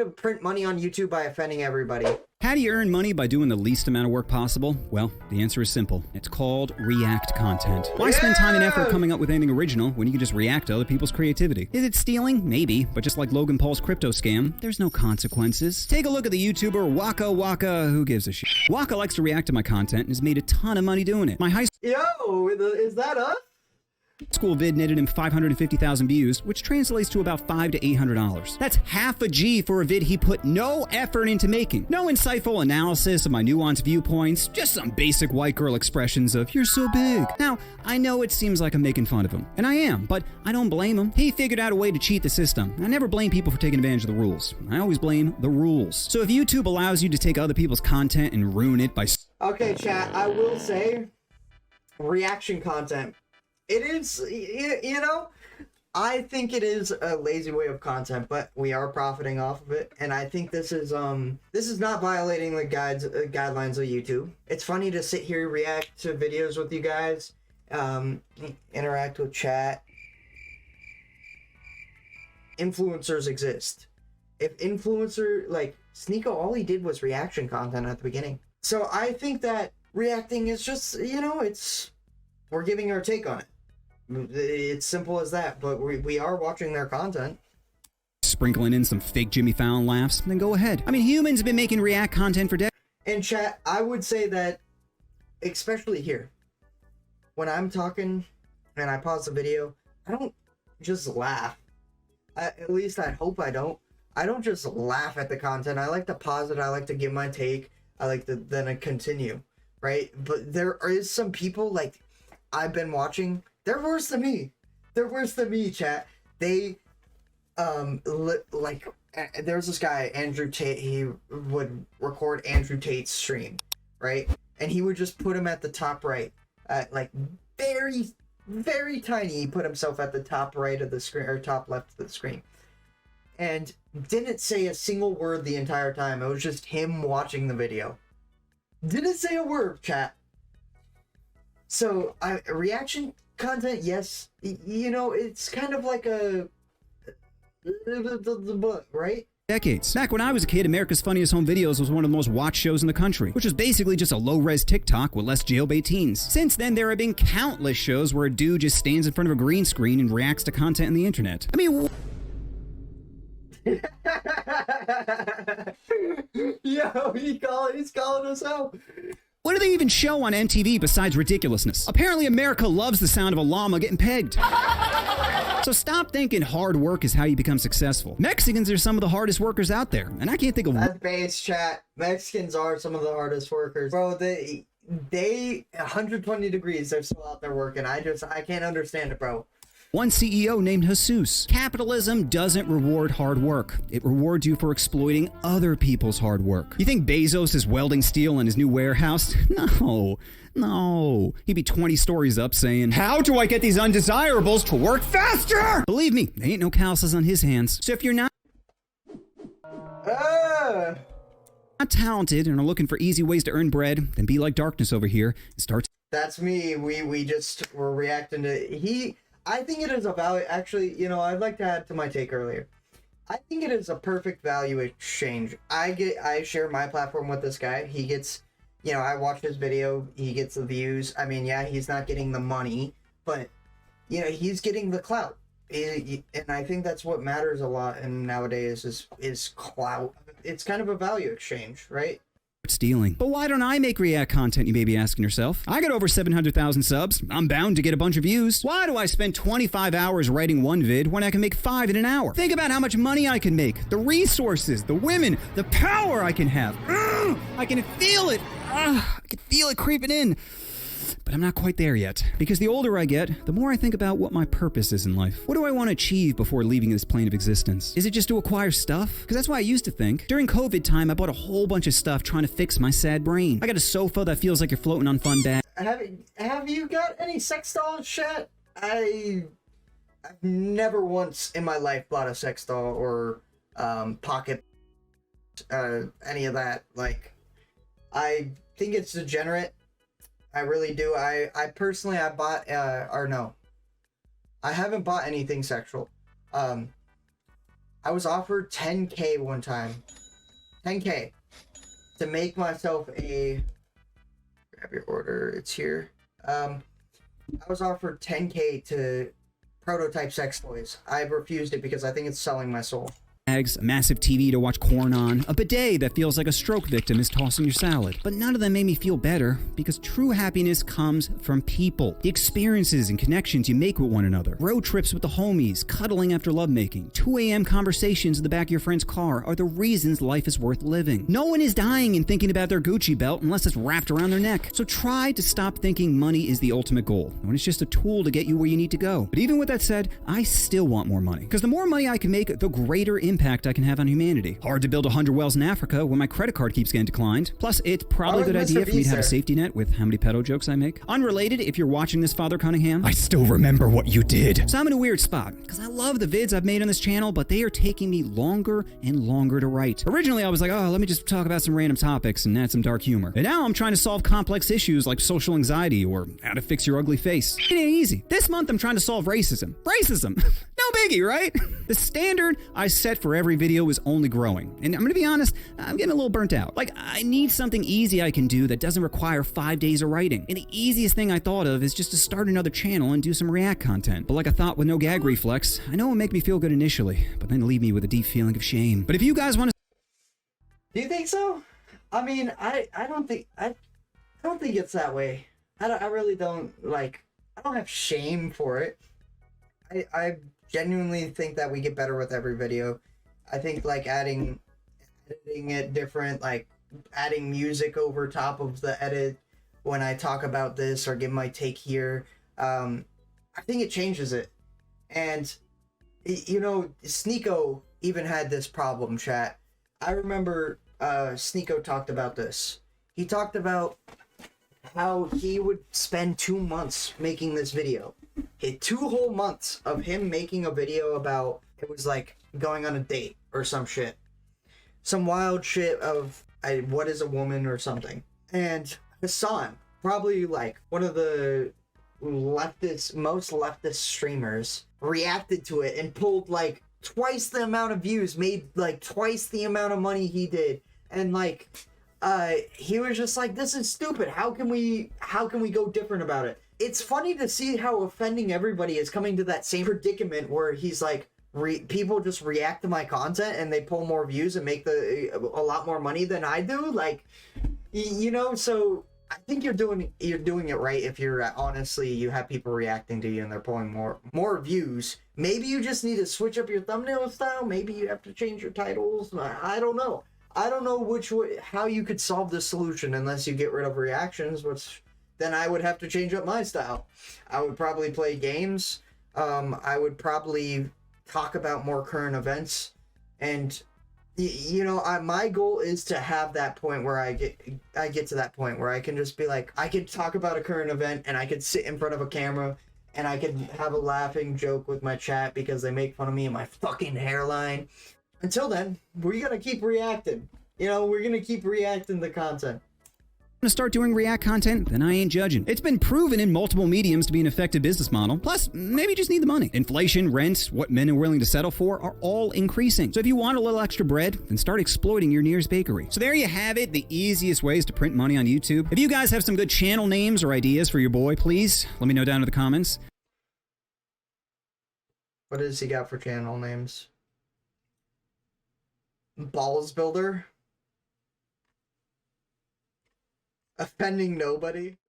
to print money on YouTube by offending everybody. How do you earn money by doing the least amount of work possible? Well, the answer is simple. It's called react content. Why spend time and effort coming up with anything original when you can just react to other people's creativity? Is it stealing? Maybe, but just like Logan Paul's crypto scam, there's no consequences. Take a look at the YouTuber Waka Waka. Who gives a shit? Waka likes to react to my content and has made a ton of money doing it. My high Yo, is that us? school vid netted him 550,000 views, which translates to about $500 to $800. That's half a G for a vid he put no effort into making. No insightful analysis of my nuanced viewpoints, just some basic white girl expressions of, "You're so big." Now, I know it seems like I'm making fun of him, and I am, but I don't blame him. He figured out a way to cheat the system. I never blame people for taking advantage of the rules. I always blame the rules. So if YouTube allows you to take other people's content and ruin it by... Okay, chat, I will say, reaction content. It is, you know, I think it is a lazy way of content, but we are profiting off of it, and I think this is not violating the guidelines of YouTube. It's funny to sit here, react to videos with you guys, interact with chat. Influencers exist. If like Sneeko, all he did was reaction content at the beginning. So I think that reacting is just, you know, we're giving our take on it. It's simple as that, but we are watching their content. Sprinkling in some fake Jimmy Fallon laughs, then go ahead. I mean, humans have been making react content for decades. In chat, I would say that, especially here, when I'm talking and I pause the video, I don't just laugh. At least I hope I don't. I don't just laugh at the content. I like to pause it. I like to give my take. I like to then continue, right? But there is some people, like, I've been watching. They're worse than me. They're worse than me, chat. They, like, there's this guy, Andrew Tate. He would record Andrew Tate's stream, right? And he would just put him at the top right, like, very, very tiny. He put himself at the top right of the screen, or top left of the screen. And didn't say a single word the entire time. It was just him watching the video. Didn't say a word, chat. So, reaction content, yes. You know, it's kind of like a... right? Decades. Back when I was a kid, America's Funniest Home Videos was one of the most watched shows in the country, which was basically just a low-res TikTok with less jailbait teens. Since then, there have been countless shows where a dude just stands in front of a green screen and reacts to content on the internet. I mean... Yo, he's calling us out. What do they even show on MTV besides ridiculousness? Apparently America loves the sound of a llama getting pegged. So stop thinking hard work is how you become successful. Mexicans are some of the hardest workers out there, and I can't think of... That's base, chat. Mexicans are some of the hardest workers. Bro, they 120 degrees, they're still out there working. I can't understand it, bro. One CEO named Jesus. Capitalism doesn't reward hard work. It rewards you for exploiting other people's hard work. You think Bezos is welding steel in his new warehouse? No. He'd be 20 stories up saying, "How do I get these undesirables to work faster?" Believe me, there ain't no calluses on his hands. So if you're not talented and are looking for easy ways to earn bread, then be like Darkness over here and start... That's me. We just were reacting to... I think it is a value, actually, you know, I'd like to add to my take earlier. I think it is a perfect value exchange. I share my platform with this guy. He gets, you know, I watch his video, he gets the views. I mean, yeah, he's not getting the money, but, you know, he's getting the clout. And I think that's what matters a lot in nowadays is clout. It's kind of a value exchange, right? Stealing. But why don't I make react content, you may be asking yourself? I got over 700,000 subs. I'm bound to get a bunch of views. Why do I spend 25 hours writing one vid when I can make 5 in an hour? Think about how much money I can make, the resources, the women, the power I can have. I can feel it. I can feel it creeping in. But I'm not quite there yet. Because the older I get, the more I think about what my purpose is in life. What do I want to achieve before leaving this plane of existence? Is it just to acquire stuff? Because that's what I used to think. During COVID time, I bought a whole bunch of stuff trying to fix my sad brain. I got a sofa that feels like you're floating on fun bags. Have you got any sex dolls, chat? I've never once in my life bought a sex doll or pocket any of that. Like, I think it's degenerate. I really do. I personally, I bought, or no, I haven't bought anything sexual. I was offered 10K one time. 10K to make myself a, grab your order, it's here. I was offered 10K to prototype sex toys. I refused it because I think it's selling my soul. Eggs, a massive TV to watch corn on, a bidet that feels like a stroke victim is tossing your salad. But none of them made me feel better, because true happiness comes from people. The experiences and connections you make with one another. Road trips with the homies, cuddling after lovemaking, 2 a.m. conversations in the back of your friend's car are the reasons life is worth living. No one is dying and thinking about their Gucci belt unless it's wrapped around their neck. So try to stop thinking money is the ultimate goal, when it's just a tool to get you where you need to go. But even with that said, I still want more money, because the more money I can make, the greater impact I can have on humanity. Hard to build 100 wells in Africa when my credit card keeps getting declined. Plus, it's probably a good idea for me to have a safety net with how many pedo jokes I make. Unrelated, if you're watching this, Father Cunningham, I still remember what you did. So I'm in a weird spot, because I love the vids I've made on this channel, but they are taking me longer and longer to write. Originally, I was like, oh, let me just talk about some random topics and add some dark humor. And now I'm trying to solve complex issues like social anxiety or how to fix your ugly face. It ain't easy. This month, I'm trying to solve racism. Racism! No biggie, right? The standard I set for every video is only growing. And I'm gonna be honest, I'm getting a little burnt out. Like, I need something easy I can do that doesn't require 5 days of writing. And the easiest thing I thought of is just to start another channel and do some React content. But like a thought with no gag reflex, I know it'll make me feel good initially, but then leave me with a deep feeling of shame. But if you guys want to... Do you think so? I mean, I don't think it's that way. I really don't, like, I don't have shame for it. I genuinely think that we get better with every video. I think like editing it different, like adding music over top of the edit when I talk about this or give my take here, I think it changes it. And you know, Sneeko even had this problem, chat. I remember Sneeko talked about this. He talked about how he would spend 2 months making this video. 2 whole months of him making a video about, it was like going on a date or some shit. Some wild shit of what is a woman or something. And Hassan, probably like one of the most leftist streamers, reacted to it and pulled like twice the amount of views, made like twice the amount of money he did. And like, he was just like, this is stupid. How can we go different about it? It's funny to see how offending everybody is coming to that same predicament where he's like, people just react to my content and they pull more views and make a lot more money than I do. Like, you know, so I think you're doing it right if you're honestly, you have people reacting to you and they're pulling more views. Maybe you just need to switch up your thumbnail style. Maybe you have to change your titles. I don't know. I don't know how you could solve this solution unless you get rid of reactions, which then I would have to change up my style. I would probably play games. I would probably talk about more current events. And, you know, my goal is to have that point where I get to that point where I can just be like, I could talk about a current event and I could sit in front of a camera and I could have a laughing joke with my chat because they make fun of me and my fucking hairline. Until then, we're gonna keep reacting. You know, we're gonna keep reacting to content. To start doing React content, then I ain't judging. It's been proven in multiple mediums to be an effective business model. Plus, maybe you just need the money. Inflation, rent, what men are willing to settle for are all increasing. So if you want a little extra bread, then start exploiting your nearest bakery. So there you have it, the easiest ways to print money on YouTube. If you guys have some good channel names or ideas for your boy, please let me know down in the comments. What does he got for channel names? Balls Builder? Offending nobody?